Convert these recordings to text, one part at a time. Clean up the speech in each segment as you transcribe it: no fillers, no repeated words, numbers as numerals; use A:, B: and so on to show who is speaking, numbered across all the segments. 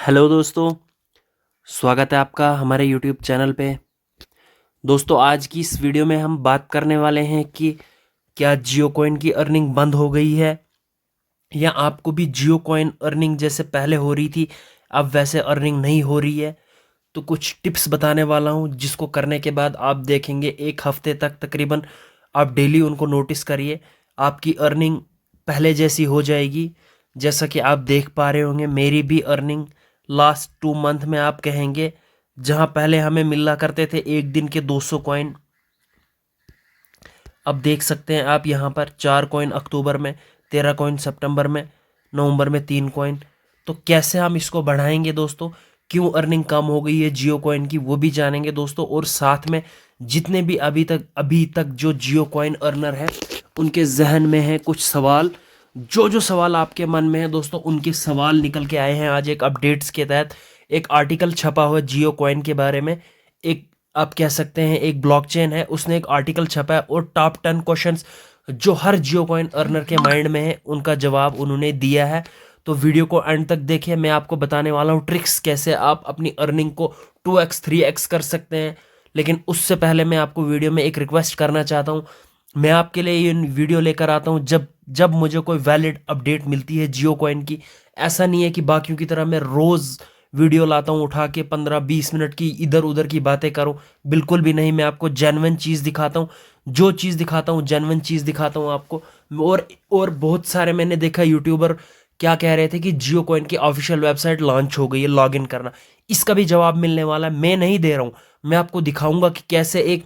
A: Hello दोस्तों, स्वागत है आपका हमारे यूट्यूब चैनल पे। दोस्तों, आज की इस वीडियो में हम बात करने वाले हैं कि क्या जियो कॉइन की अर्निंग बंद हो गई है या आपको भी जियो कॉइन अर्निंग जैसे पहले हो रही थी अब वैसे अर्निंग नहीं हो रही है। तो कुछ टिप्स बताने वाला हूं जिसको करने के बाद आप देखेंगे एक हफ्ते तक तकरीबन आप डेली उनको नोटिस करिए, आपकी अर्निंग पहले जैसी हो जाएगी। जैसा कि आप देख पा रहे होंगे मेरी भी अर्निंग लास्ट 2 मंथ में आप कहेंगे, जहां पहले हमें मिला करते थे एक दिन के 200 कॉइन, अब देख सकते हैं आप यहाँ पर 4 कॉइन अक्टूबर में, 13 कॉइन सितंबर में, नवंबर में 3 कॉइन। तो कैसे हम इसको बढ़ाएंगे दोस्तों, क्यों अर्निंग कम हो गई है जियो कॉइन की वो भी जानेंगे दोस्तों। और साथ में जितने भी अभी तक जो जियो कॉइन अर्नर है उनके जहन में है कुछ सवाल, जो सवाल आपके मन में है दोस्तों उनके सवाल निकल के आए हैं। आज एक अपडेट्स के तहत एक आर्टिकल छपा हुआ जियो कॉइन के बारे में, एक आप कह सकते हैं एक ब्लॉकचेन है, उसने एक आर्टिकल छपा है और टॉप 10 क्वेश्चंस जो हर जियो कॉइन अर्नर के माइंड में है उनका जवाब उन्होंने दिया है। तो वीडियो को एंड तक देखिए, मैं आपको बताने वाला हूँ ट्रिक्स कैसे आप अपनी अर्निंग को 2x 3x कर सकते हैं। लेकिन उससे पहले मैं आपको वीडियो में एक रिक्वेस्ट करना चाहता हूँ, मैं आपके लिए ये वीडियो लेकर आता हूँ जब जब मुझे कोई वैलिड अपडेट मिलती है जियो कॉइन की। ऐसा नहीं है कि बाकियों की तरह मैं रोज़ वीडियो लाता हूँ उठा के 15-20 मिनट की इधर उधर की बातें करूँ, बिल्कुल भी नहीं। मैं आपको जेन्युइन चीज़ दिखाता हूँ, जो चीज़ दिखाता हूँ जेन्युइन चीज़ दिखाता हूँ आपको। और बहुत सारे मैंने देखा यूट्यूबर क्या कह रहे थे कि जियो कॉइन की ऑफिशियल वेबसाइट लॉन्च हो गई है, लॉगिन करना। इसका भी जवाब मिलने वाला है, मैं नहीं दे रहा हूँ। मैं आपको दिखाऊंगा कि कैसे एक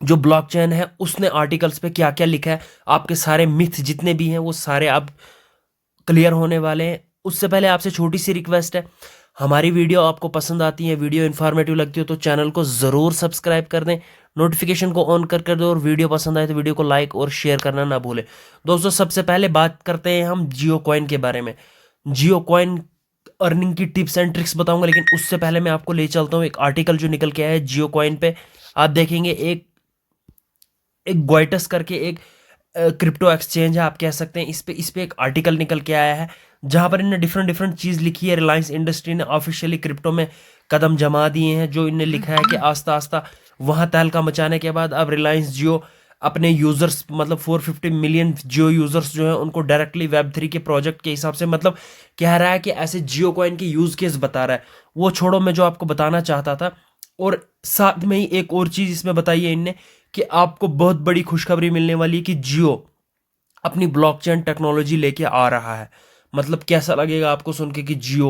A: जो ब्लॉकचेन है उसने आर्टिकल्स पे क्या क्या लिखा है, आपके सारे मिथ जितने भी हैं वो सारे आप क्लियर होने वाले हैं। उससे पहले आपसे छोटी सी रिक्वेस्ट है, हमारी वीडियो आपको पसंद आती है, वीडियो इन्फॉर्मेटिव लगती हो तो चैनल को ज़रूर सब्सक्राइब कर दें, नोटिफिकेशन को ऑन कर दो और वीडियो पसंद आए तो वीडियो को लाइक और शेयर करना ना भूलें। दोस्तों, सबसे पहले बात करते हैं हम जियो कॉइन के बारे में। जियो कॉइन अर्निंग की टिप्स एंड ट्रिक्स बताऊंगा, लेकिन उससे पहले मैं आपको ले चलता हूँ एक आर्टिकल जो निकल के आया है जियो कॉइन पे। आप देखेंगे एक एक गोइटस करके एक क्रिप्टो एक्सचेंज है, आप कह सकते हैं। इस पे एक आर्टिकल निकल के आया है जहां पर इन्हें डिफरेंट डिफरेंट चीज लिखी है। रिलायंस इंडस्ट्री ने ऑफिशियली क्रिप्टो में कदम जमा दिए हैं, जो इन्हें लिखा है कि आस्ता आस्ता वहां तहलका मचाने के बाद अब रिलायंस जियो अपने यूजर्स मतलब 450 मिलियन जियो यूजर्स जो है उनको डायरेक्टली वेब 3 के प्रोजेक्ट के हिसाब से मतलब कह रहा है कि ऐसे जियो कॉइन के यूज केस बता रहा है। वो छोड़ो, मैं जो आपको बताना चाहता था और साथ में ही एक और चीज इसमें बताई है इनने कि आपको बहुत बड़ी खुशखबरी मिलने वाली है कि जियो अपनी ब्लॉकचेन टेक्नोलॉजी लेके आ रहा है। मतलब कैसा लगेगा आपको सुन के कि जियो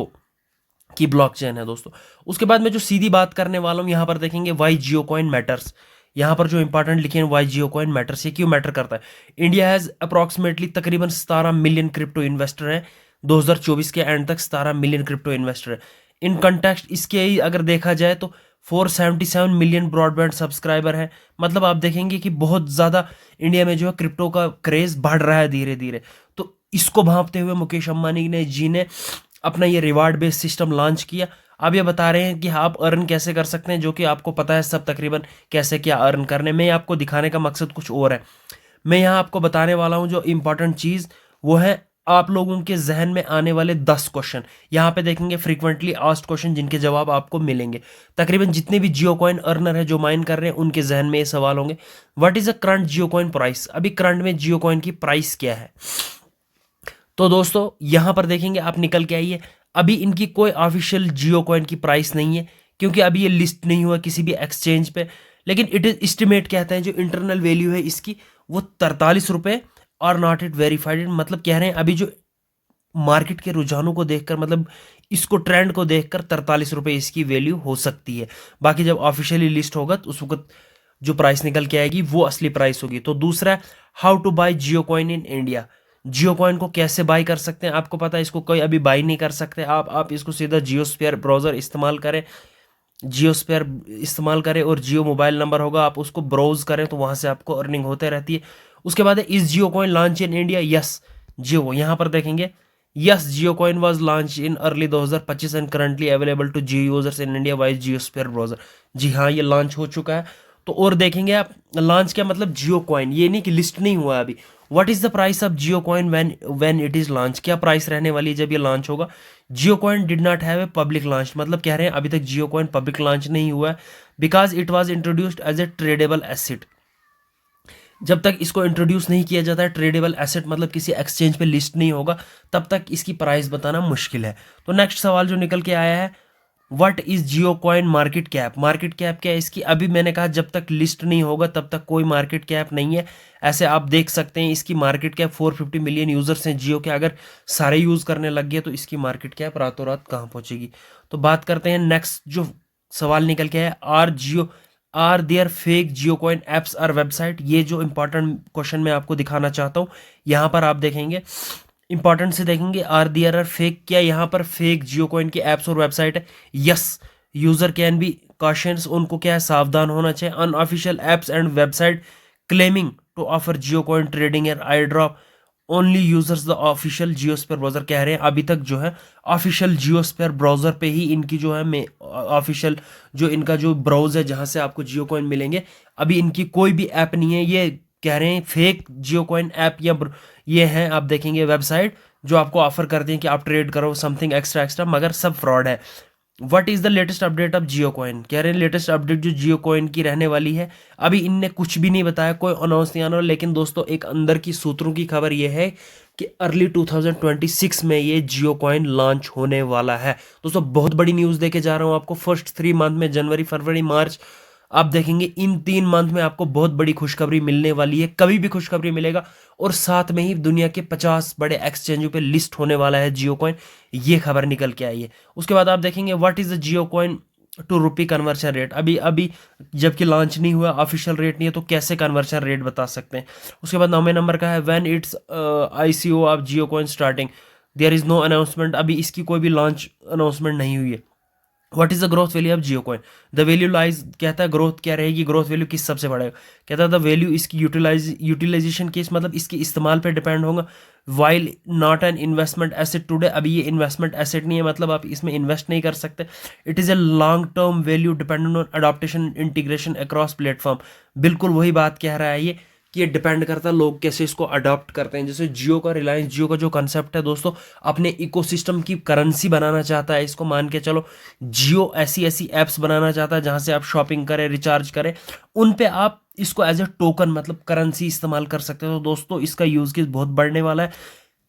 A: की ब्लॉकचेन है दोस्तों। उसके बाद मैं जो सीधी बात करने वाला हूं, यहां पर देखेंगे वाई जियो कॉइन मैटर्स। यहां पर जो इंपॉर्टेंट लिखे हैं वाई जियो कॉइन मैटर्स, ये क्यों मैटर करता है। इंडिया हैज अप्रोक्सीमेटली तकरीबन 17 मिलियन क्रिप्टो इन्वेस्टर हैं। 2024 के एंड तक 17 मिलियन क्रिप्टो इन्वेस्टर है। इन कंटेक्स्ट इसके ही अगर देखा जाए तो 477 मिलियन ब्रॉडबैंड सब्सक्राइबर हैं। मतलब आप देखेंगे कि बहुत ज़्यादा इंडिया में जो है क्रिप्टो का क्रेज बढ़ रहा है धीरे धीरे। तो इसको भांपते हुए मुकेश अंबानी ने अपना ये रिवार्ड बेस्ड सिस्टम लॉन्च किया। अब ये बता रहे हैं कि आप अर्न कैसे कर सकते हैं, जो कि आपको पता है सब तकरीबन कैसे क्या अर्न करने में। आपको दिखाने का मकसद कुछ और है। मैं यहाँ आपको बताने वाला हूँ जो इंपॉर्टेंट चीज़, वो है आप लोगों के जहन में आने वाले 10 क्वेश्चन। यहाँ पे देखेंगे फ्रीक्वेंटली आस्क्ड क्वेश्चन जिनके जवाब आपको मिलेंगे। तकरीबन जितने भी जियो कॉइन अर्नर है जो माइन कर रहे हैं उनके जहन में ये सवाल होंगे। What is a current Jio coin price, अभी करंट में जियो कॉइन की प्राइस क्या है। तो दोस्तों यहाँ पर देखेंगे आप निकल के आइए, अभी इनकी कोई ऑफिशियल जियो कॉइन की प्राइस नहीं है क्योंकि अभी ये लिस्ट नहीं हुआ किसी भी एक्सचेंज पे। लेकिन इट इज एस्टिमेट कहते हैं जो इंटरनल वैल्यू है इसकी वो 43 रुपये और नॉट इट वेरीफाइड। मतलब कह रहे हैं अभी जो मार्केट के रुझानों को देखकर, मतलब इसको ट्रेंड को देखकर 43 रुपये इसकी वैल्यू हो सकती है। बाकी जब ऑफिशियली लिस्ट होगा तो उस वक्त जो प्राइस निकल के आएगी वो असली प्राइस होगी। तो दूसरा, how to buy Jio coin in India. Jio coin को कैसे बाय कर सकते हैं, आपको पता है इसको कोई अभी बाय नहीं कर सकते। आप इसको सीधा जियोस्फीयर ब्राउजर इस्तेमाल करें, जियोस्फीयर इस्तेमाल करें और जियो मोबाइल नंबर होगा, आप उसको ब्राउज करें तो वहां से आपको अर्निंग होते रहती है। उसके बाद है इस Jio coin launch in India, yes Jio, यहाँ पर देखेंगे yes Jio coin was launch in early 2025 and currently available to Jio users in India via JioSphere browser. जी हाँ, ये लॉन्च हो चुका है। तो और देखेंगे आप लॉन्च क्या मतलब जियो कॉइन, ये नहीं कि लिस्ट नहीं हुआ अभी। What is the price of Jio coin when it is launch, क्या प्राइस रहने वाली है जब ये लॉन्च होगा। Jio coin did not have a public launch, मतलब कह रहे हैं अभी तक जियो कॉइन पब्लिक लॉन्च नहीं हुआ है, because it was introduced as a tradeable asset. जब तक इसको इंट्रोड्यूस नहीं किया जाता है ट्रेडेबल एसेट, मतलब किसी एक्सचेंज पे लिस्ट नहीं होगा, तब तक इसकी प्राइस बताना मुश्किल है। तो नेक्स्ट सवाल जो निकल के आया है, what is Jio coin market cap. Market cap क्या है इसकी, अभी मैंने कहा जब तक लिस्ट नहीं होगा तब तक कोई मार्केट कैप नहीं है। ऐसे आप देख सकते हैं इसकी मार्केट कैप 450 मिलियन यूजर्स हैं जियो के, अगर सारे यूज करने लग गए तो इसकी मार्केट कैप रातों रात कहाँ पहुंचेगी। तो बात करते हैं नेक्स्ट जो सवाल निकल के है, are there fake Jio coin apps और वेबसाइट। ये जो इंपॉर्टेंट क्वेश्चन मैं आपको दिखाना चाहता हूँ, यहाँ पर आप देखेंगे इंपॉर्टेंट से देखेंगे, आर देयर आर फेक, क्या यहाँ पर फेक जियो कॉइन की एप्स और वेबसाइट है। Yes, user can be cautious, उनको क्या है सावधान होना चाहिए। Unofficial apps and website claiming to offer Jio coin trading and airdrop only users the official JioSphere browser. कह रहे हैं अभी तक जो है ऑफिशियल जियोस्फीयर ब्राउजर पे ही इनकी जो है ऑफिशियल जो इनका जो ब्राउज है जहां से आपको जियो कॉइन मिलेंगे, अभी इनकी कोई भी ऐप नहीं है। ये कह रहे हैं फेक जियो कॉइन ऐप या ये हैं, आप देखेंगे वेबसाइट जो आपको ऑफर करते हैं कि आप ट्रेड करो समथिंग एक्स्ट्रा एक्स्ट्रा, मगर सब फ्रॉड है। What is the latest update of Jio coin, कह रहे हैं लेटेस्ट अपडेट जो जियो कॉइन की रहने वाली है, अभी इनने कुछ भी नहीं बताया, कोई अनाउंस नहीं आना। लेकिन दोस्तों एक अंदर की सूत्रों की खबर ये है कि अर्ली 2026 में ये जियो कॉइन लॉन्च होने वाला है। दोस्तों बहुत बड़ी न्यूज़ देके जा रहा हूँ आपको। फर्स्ट 3 मंथ में, जनवरी फरवरी मार्च, आप देखेंगे इन 3 मंथ में आपको बहुत बड़ी खुशखबरी मिलने वाली है, कभी भी खुशखबरी मिलेगा। और साथ में ही दुनिया के 50 बड़े एक्सचेंजों पे लिस्ट होने वाला है जियो कॉइन, ये खबर निकल के आई है। उसके बाद आप देखेंगे what is the Jio coin to rupee conversion rate, अभी अभी जबकि लॉन्च नहीं हुआ, ऑफिशियल रेट नहीं है, तो कैसे कन्वर्शन रेट बता सकते हैं। उसके बाद 9वें नंबर का है when it's ICO of Jio coin starting, there is no announcement, अभी इसकी कोई भी लॉन्च अनाउंसमेंट नहीं हुई है। What is the growth value of Jio coin, the value lies, कहता है ग्रोथ क्या रहेगी, ग्रोथ वैल्यू किस सबसे बढ़ेगा, कहता है द वैल्यू इसकी यूटिलाइजेशन केस, मतलब इसके इस्तेमाल पे डिपेंड होगा। While not an investment asset today, अभी ये इन्वेस्टमेंट एसेट नहीं है, मतलब आप इसमें इन्वेस्ट नहीं कर सकते। It is a long term value dependent on adaptation integration across platform, बिल्कुल वही बात कह रहा है ये कि ये डिपेंड करता है लोग कैसे इसको अडॉप्ट करते हैं। जैसे जियो का, रिलायंस जियो का जो कंसेप्ट है दोस्तों, अपने इकोसिस्टम की करेंसी बनाना चाहता है, इसको मान के चलो जियो ऐसी ऐसी एप्स बनाना चाहता है जहां से आप शॉपिंग करें, रिचार्ज करें, उन पे आप इसको एज ए टोकन मतलब करेंसी इस्तेमाल कर सकते हो। तो दोस्तों इसका यूज केस बहुत बढ़ने वाला है।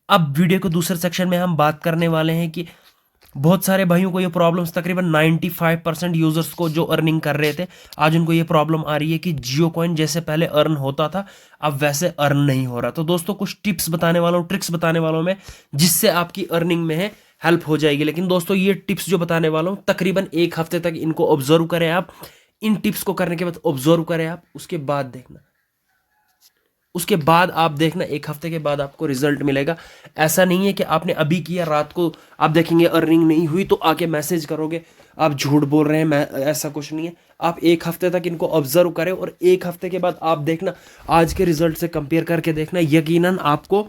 A: अब वीडियो के दूसरे सेक्शन में हम बात करने वाले हैं कि बहुत सारे भाइयों को ये प्रॉब्लम्स, तकरीबन 95% यूजर्स को जो अर्निंग कर रहे थे, आज उनको ये प्रॉब्लम आ रही है कि जियो कॉइन जैसे पहले अर्न होता था अब वैसे अर्न नहीं हो रहा। तो दोस्तों कुछ टिप्स बताने वाला हूँ, ट्रिक्स बताने वाला हूँ मैं, जिससे आपकी अर्निंग में है हेल्प हो जाएगी। लेकिन दोस्तों ये टिप्स जो बताने वाला हूँ तकरीबन 1 हफ्ते तक इनको ऑब्जर्व करें आप। इन टिप्स को करने के बाद ऑब्जर्व करें आप, उसके बाद देखना, उसके बाद आप देखना 1 हफ्ते के बाद आपको रिजल्ट मिलेगा। ऐसा नहीं है कि आपने अभी किया, रात को आप देखेंगे अर्निंग नहीं हुई तो आके मैसेज करोगे आप झूठ बोल रहे हैं, मैं, ऐसा कुछ नहीं है। आप 1 हफ्ते तक इनको ऑब्जर्व करें और 1 हफ्ते के बाद आप देखना, आज के रिजल्ट से कंपेयर करके देखना, यकीनन आपको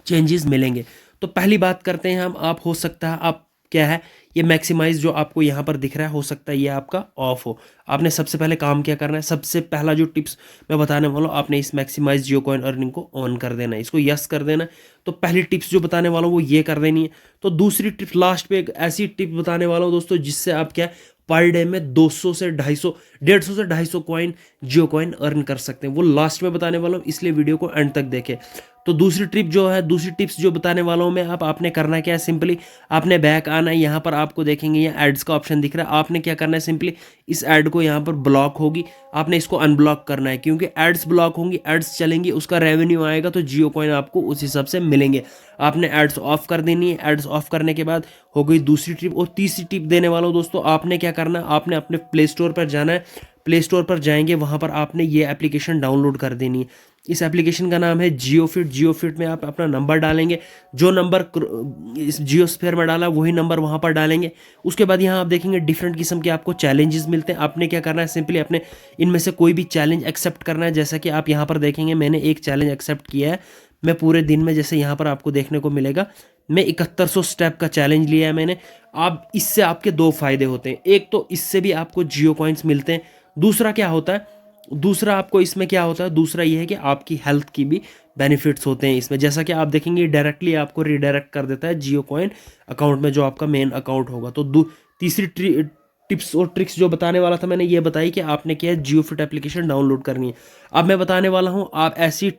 A: चेंजेस मिलेंगे। तो पहली बात करते हैं हम, आप हो सकता है आप क्या है ये मैक्सिमाइज जो आपको यहाँ पर दिख रहा है, हो सकता है ये आपका ऑफ हो। आपने सबसे पहले काम क्या करना है, सबसे पहला जो टिप्स मैं बताने वाला हूँ, आपने इस मैक्सिमाइज जियो कॉइन अर्निंग को ऑन कर देना है, इसको यस कर देना है। तो पहली टिप्स जो बताने वाला हूँ वो ये कर देनी है। तो दूसरी टिप लास्ट पे एक ऐसी टिप बताने वाला हूँ दोस्तों जिससे आप क्या पर डे में 200 से 250, 150 से 250 कॉइन जियो कॉइन अर्न कर सकते हैं, वो लास्ट में बताने वाला हूँ, इसलिए वीडियो को एंड तक देखें। तो दूसरी टिप्स जो बताने वाला हूँ मैं, आपने करना क्या है, सिंपली आपने बैक आना है, यहाँ पर आपको देखेंगे ये एड्स का ऑप्शन दिख रहा है, आपने क्या करना है, सिंपली इस ऐड को यहाँ पर ब्लॉक होगी, आपने इसको अनब्लॉक करना है, क्योंकि एड्स ब्लॉक होंगी, एड्स चलेंगी, उसका रेवेन्यू आएगा तो जियो कॉइन आपको उस हिसाब से मिलेंगे। आपने एड्स ऑफ कर देनी है, एड्स ऑफ करने के बाद हो गई दूसरी टिप। और तीसरी टिप देने वाला हूँ दोस्तों, आपने क्या करना है, आपने अपने प्ले स्टोर पर जाना है, प्ले स्टोर पर जाएंगे, वहाँ पर आपने ये एप्लीकेशन डाउनलोड कर देनी है। इस एप्लीकेशन का नाम है जियोफिट। जियोफिट में आप अपना नंबर डालेंगे, जो नंबर इस जियोस्फीयर में डाला वही नंबर वहाँ पर डालेंगे। उसके बाद यहाँ आप देखेंगे डिफरेंट किस्म के आपको चैलेंजेस मिलते हैं। आपने क्या करना है, सिंपली अपने इनमें से कोई भी चैलेंज एक्सेप्ट करना है। जैसा कि आप यहाँ पर देखेंगे मैंने एक चैलेंज एक्सेप्ट किया है, मैं पूरे दिन में, जैसे यहाँ पर आपको देखने को मिलेगा, मैं 7100 स्टेप का चैलेंज लिया है मैंने। आप इससे आपके 2 फायदे होते हैं, एक तो इससे भी आपको जियो कॉइन्स मिलते हैं, दूसरा क्या होता है, दूसरा आपको इसमें क्या होता है, दूसरा ये है कि आपकी हेल्थ की भी बेनिफिट्स होते हैं इसमें। जैसा कि आप देखेंगे डायरेक्टली आपको रिडायरेक्ट कर देता है जियो कॉइन अकाउंट में, जो आपका मेन अकाउंट होगा। तो तीसरी टिप्स और ट्रिक्स जो बताने वाला था मैंने ये बताई कि आपने क्या है, जियो फिट एप्लीकेशन डाउनलोड करनी है। अब मैं बताने वाला हूँ आप ऐसी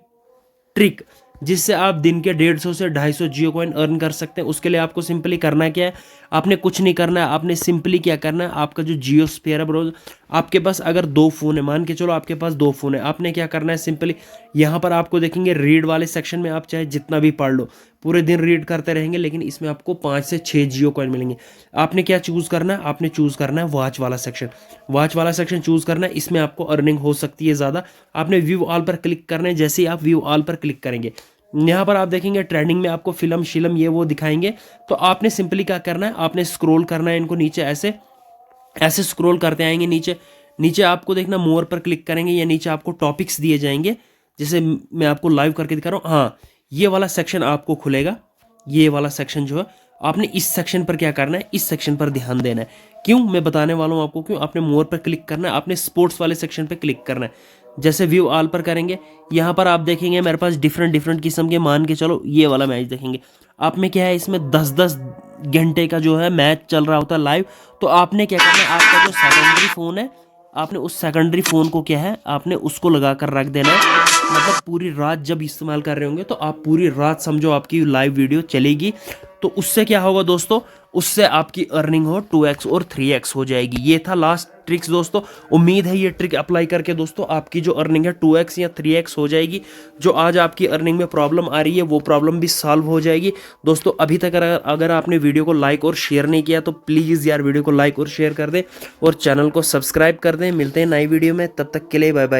A: ट्रिक जिससे आप दिन के 150 से 250 जियो कॉइन अर्न कर सकते हैं। उसके लिए आपको सिंपली करना क्या है, आपने कुछ नहीं करना है। आपने सिंपली क्या करना है, आपका जो जियो स्पेयर है ब्रो, आपके पास अगर 2 फ़ोन है, मान के चलो आपके पास 2 फ़ोन है, आपने क्या करना है, सिंपली यहाँ पर आपको देखेंगे रीड वाले सेक्शन में आप चाहे जितना भी पढ़ लो, पूरे दिन रीड करते रहेंगे, लेकिन इसमें आपको 5 से 6 जियो कॉइन मिलेंगे। आपने क्या चूज़ करना है, आपने चूज़ करना है वॉच वाला सेक्शन। वॉच वाला सेक्शन चूज़ करना है, इसमें आपको अर्निंग हो सकती है ज़्यादा। आपने व्यू ऑल पर क्लिक करना है। जैसे ही आप व्यू ऑल पर क्लिक करेंगे, यहाँ पर आप देखेंगे ट्रेंडिंग में आपको फिल्म शिलम ये वो दिखाएंगे। तो आपने सिंपली क्या करना है, आपने स्क्रॉल करना है इनको नीचे, ऐसे ऐसे स्क्रॉल करते आएंगे नीचे। नीचे आपको देखना मोर पर क्लिक करेंगे या नीचे आपको टॉपिक्स दिए जाएंगे, जैसे मैं आपको लाइव करके दिखा रहा हूँ। हाँ, ये वाला सेक्शन आपको खुलेगा। ये वाला सेक्शन जो है, आपने इस सेक्शन पर क्या करना है, इस सेक्शन पर ध्यान देना है। क्यों, मैं बताने वाला हूँ आपको क्यों। आपने मोर पर क्लिक करना है, आपने स्पोर्ट्स वाले सेक्शन पर क्लिक करना है। जैसे व्यू ऑल पर करेंगे, यहाँ पर आप देखेंगे मेरे पास डिफरेंट डिफरेंट किस्म के, मान के चलो ये वाला मैच देखेंगे। आप में क्या है, इसमें 10-10 घंटे का जो है मैच चल रहा होता है लाइव। तो आपने क्या करना है, आपका जो सेकेंडरी फ़ोन है, आपने उस सेकेंडरी फ़ोन को क्या है, आपने उसको लगा कर रख देना है। मतलब पूरी रात जब इस्तेमाल कर रहे होंगे, तो आप पूरी रात समझो आपकी लाइव वीडियो चलेगी। तो उससे क्या होगा दोस्तों, उससे आपकी अर्निंग हो 2x और 3x हो जाएगी। ये था लास्ट ट्रिक्स दोस्तों। उम्मीद है ये ट्रिक अप्लाई करके दोस्तों आपकी जो अर्निंग है 2x या 3x हो जाएगी। जो आज आपकी अर्निंग में प्रॉब्लम आ रही है वो प्रॉब्लम भी सॉल्व हो जाएगी दोस्तों। अभी तक अगर आपने वीडियो को लाइक और शेयर नहीं किया तो प्लीज़ यार वीडियो को लाइक और शेयर कर दें और चैनल को सब्सक्राइब कर दें। मिलते हैं नई वीडियो में, तब तक के लिए बाय बाय।